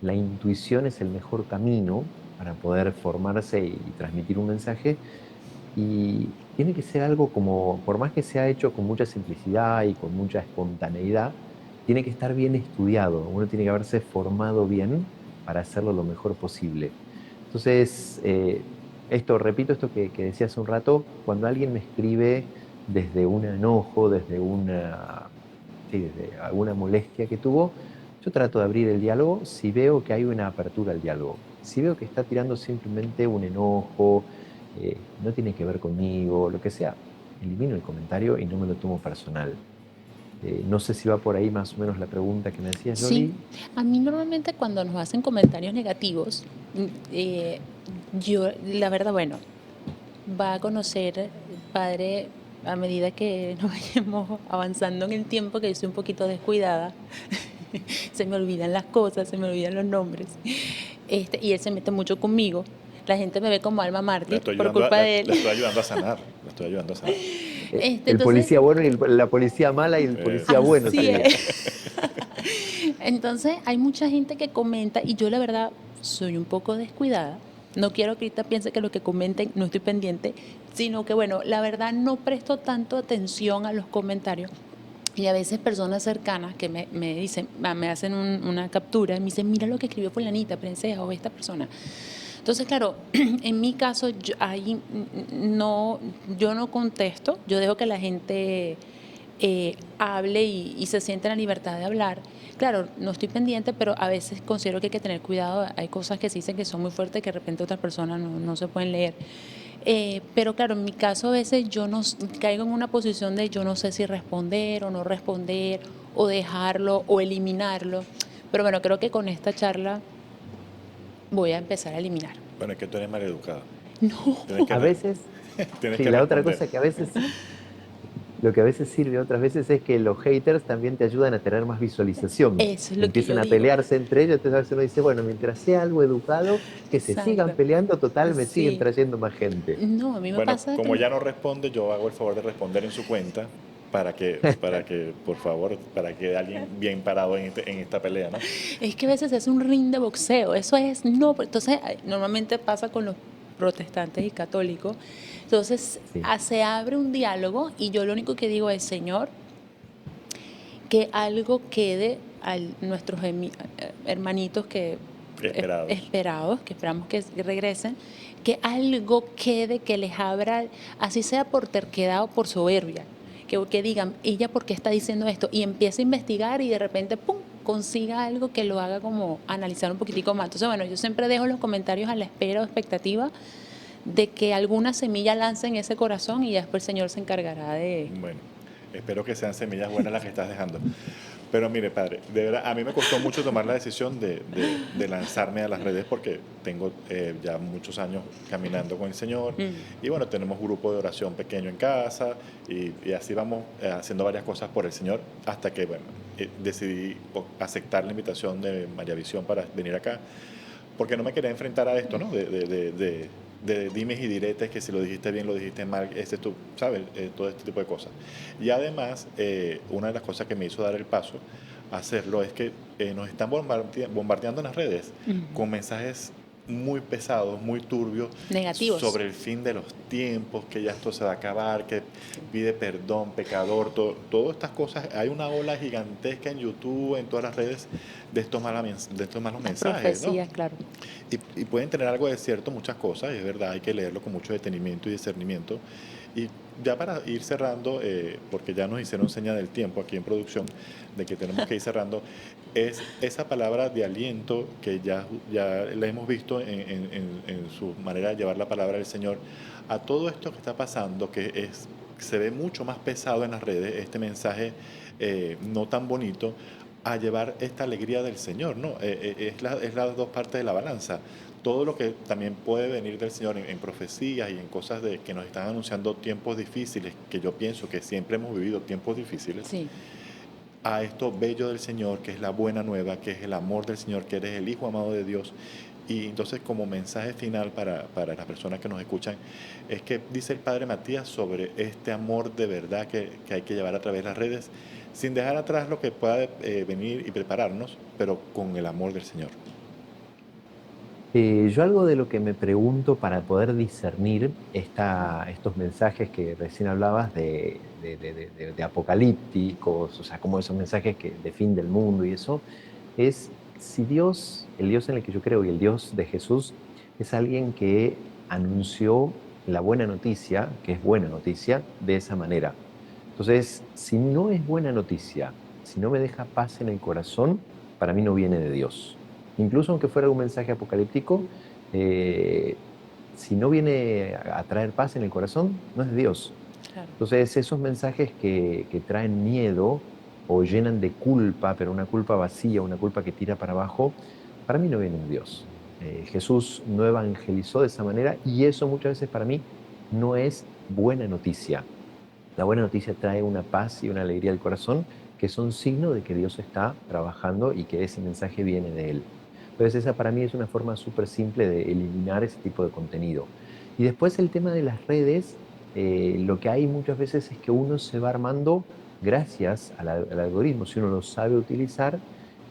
la intuición es el mejor camino para poder formarse y transmitir un mensaje y tiene que ser algo como, por más que sea hecho con mucha simplicidad y con mucha espontaneidad, tiene que estar bien estudiado, uno tiene que haberse formado bien para hacerlo lo mejor posible. Entonces, repito esto que decía hace un rato, cuando alguien me escribe desde un enojo, desde alguna molestia que tuvo, yo trato de abrir el diálogo si veo que hay una apertura al diálogo. Si veo que está tirando simplemente un enojo, no tiene que ver conmigo, lo que sea, elimino el comentario y no me lo tomo personal. No sé si va por ahí más o menos la pregunta que me decías, Sí, Loli. a mí normalmente cuando nos hacen comentarios negativos, yo, la verdad, bueno, va a conocer, padre, a medida que nos vayamos avanzando en el tiempo, que yo soy un poquito descuidada, se me olvidan las cosas, se me olvidan los nombres, y él se mete mucho conmigo. La gente me ve como alma mártir por culpa de él. Le estoy ayudando a sanar. Le estoy ayudando a sanar. El Entonces, policía bueno y la policía mala y el policía bueno así sería. es. Entonces, hay mucha gente que comenta y yo la verdad soy un poco descuidada. No quiero que ahorita piense que lo que comenten no estoy pendiente, sino que bueno, la verdad no presto tanto atención a los comentarios. Y a veces personas cercanas que me dicen, me hacen una captura y me dicen, mira lo que escribió fulanita, princesa o esta persona. Entonces, claro, en mi caso, yo no contesto, yo dejo que la gente hable y se siente en la libertad de hablar. Claro, no estoy pendiente, pero a veces considero que hay que tener cuidado. Hay cosas que se dicen que son muy fuertes que de repente otras personas no se pueden leer. Pero claro, en mi caso a veces yo no caigo en una posición de yo no sé si responder o no responder, o dejarlo o eliminarlo. Pero bueno, creo que con esta charla voy a empezar a eliminar. Bueno, es que tú eres maleducada. No, Tienes que, A veces, tienes sí, que la otra responder. cosa que a veces, lo que a veces sirve otras veces es que los haters también te ayudan a tener más visualización. eso es lo que yo Empiezan a digo. pelearse entre ellos, entonces a veces uno dice, bueno, mientras sea algo educado, que se sigan Exacto. peleando, total, me siguen Sí. trayendo más gente. No, a mí me Bueno, pasa que como ya no responde, yo hago el favor de responder en su cuenta por favor, para que alguien bien parado en esta pelea, ¿no? es que a veces es un ring de boxeo. Eso es, no, entonces normalmente pasa con los protestantes y católicos. Entonces Sí. se abre un diálogo y yo lo único que digo es, Señor, que algo quede a nuestros hermanitos que Esperados. esperados, que esperamos que regresen, que algo quede que les abra, así sea por terquedad o por soberbia, que digan, ella por qué está diciendo esto, y empieza a investigar y de repente, ¡pum!, consiga algo que lo haga como analizar un poquitico más. Entonces, bueno, yo siempre dejo los comentarios a la espera o expectativa de que alguna semilla lance en ese corazón y ya después el Señor se encargará de... Bueno, espero que sean semillas buenas las que estás dejando. Pero mire, padre, de verdad, a mí me costó mucho tomar la decisión de lanzarme a las redes porque tengo ya muchos años caminando con el Señor y bueno, tenemos grupo de oración pequeño en casa y así vamos haciendo varias cosas por el Señor hasta que, bueno, decidí aceptar la invitación de María Visión para venir acá porque no me quería enfrentar a esto, ¿no? De dimes y diretes, que si lo dijiste bien, lo dijiste mal, tú, ¿sabes? Todo este tipo de cosas. Y además, una de las cosas que me hizo dar el paso a hacerlo es que nos están bombardeando en las redes con mensajes muy pesados, muy turbios, Negativos. sobre el fin de los tiempos, que ya esto se va a acabar, que pide perdón, pecador, todas estas cosas. Hay una ola gigantesca en YouTube, en todas las redes, de estos malos mensajes, Profecías, ¿no? claro. Y pueden tener algo de cierto muchas cosas, es verdad, hay que leerlo con mucho detenimiento y discernimiento. Y ya para ir cerrando, porque ya nos hicieron señal del tiempo aquí en producción, de que tenemos que ir cerrando, es esa palabra de aliento que ya la hemos visto en su manera de llevar la palabra del Señor a todo esto que está pasando, que es se ve mucho más pesado en las redes, este mensaje no tan bonito, a llevar esta alegría del Señor, ¿no? Es las dos partes de la balanza. Todo lo que también puede venir del Señor en profecías y en cosas de que nos están anunciando tiempos difíciles, que yo pienso que siempre hemos vivido tiempos difíciles, Sí, a esto bello del Señor, que es la buena nueva, que es el amor del Señor, que eres el Hijo amado de Dios. Y entonces, como mensaje final para las personas que nos escuchan, es que dice el Padre Matías sobre este amor de verdad que hay que llevar a través de las redes, sin dejar atrás lo que pueda venir y prepararnos, pero con el amor del Señor. Yo algo de lo que me pregunto para poder discernir estos mensajes que recién hablabas de apocalípticos, o sea, como esos mensajes de fin del mundo y eso, es si Dios, el Dios en el que yo creo y el Dios de Jesús, es alguien que anunció la buena noticia, que es buena noticia, de esa manera. Entonces, si no es buena noticia, si no me deja paz en el corazón, para mí no viene de Dios. Incluso aunque fuera un mensaje apocalíptico, eh, si no viene a traer paz en el corazón, no es de Dios. claro. Entonces, esos mensajes que traen miedo o llenan de culpa, pero una culpa vacía, una culpa que tira para abajo, para mí no vienen de Dios. Jesús no evangelizó de esa manera y eso muchas veces para mí no es buena noticia. La buena noticia trae una paz y una alegría al corazón que son signo de que Dios está trabajando y que ese mensaje viene de Él. Entonces esa para mí es una forma súper simple de eliminar ese tipo de contenido. Y después el tema de las redes, lo que hay muchas veces es que uno se va armando, gracias al algoritmo, si uno lo sabe utilizar,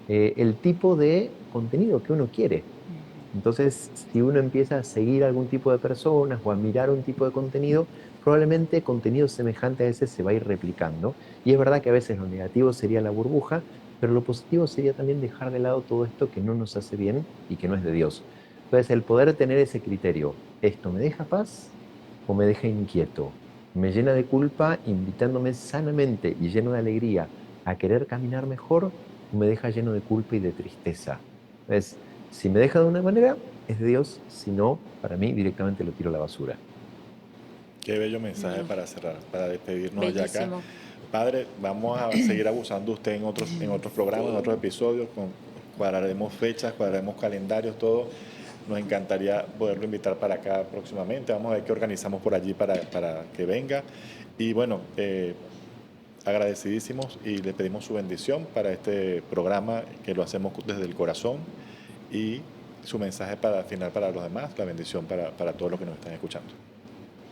el tipo de contenido que uno quiere. Ujú. Entonces, si uno empieza a seguir algún tipo de personas o a mirar un tipo de contenido, probablemente contenido semejante a ese se va a ir replicando. Y es verdad que a veces lo negativo sería la burbuja, pero lo positivo sería también dejar de lado todo esto que no nos hace bien y que no es de Dios. Entonces, el poder tener ese criterio, ¿esto me deja paz o me deja inquieto? ¿Me llena de culpa, invitándome sanamente y lleno de alegría a querer caminar mejor o me deja lleno de culpa y de tristeza? Entonces, si me deja de una manera, es de Dios; si no, para mí directamente lo tiro a la basura. Qué bello mensaje No, para cerrar, para despedirnos ya acá. bellísimo. Padre, vamos a seguir abusando de usted en otros programas, en Sí. otros episodios, cuadraremos fechas, cuadraremos calendarios, todo. Nos encantaría poderlo invitar para acá próximamente. Vamos a ver qué organizamos por allí para que venga. Y bueno, agradecidísimos y le pedimos su bendición para este programa que lo hacemos desde el corazón y su mensaje para final para los demás, la bendición para todos los que nos están escuchando.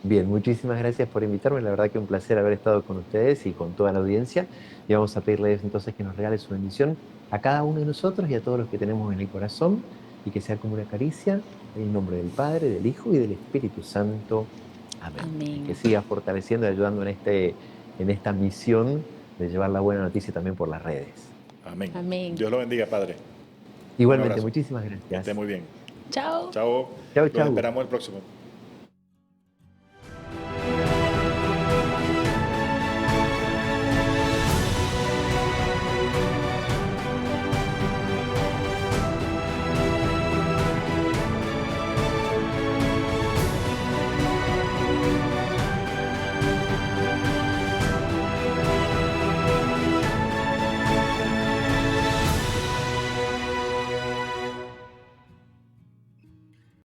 Bien, muchísimas gracias por invitarme. La verdad que un placer haber estado con ustedes y con toda la audiencia. Y vamos a pedirles entonces que nos regale su bendición a cada uno de nosotros y a todos los que tenemos en el corazón, y que sea como una caricia en el nombre del Padre, del Hijo y del Espíritu Santo. Amén. Y que Amén. siga fortaleciendo y ayudando en esta misión de llevar la buena noticia también por las redes. Amén. Amén. Dios lo bendiga, Padre. Un Igualmente, abrazo. muchísimas Que esté gracias. muy bien. Chao. Chao. Chau, Los chau. esperamos el próximo.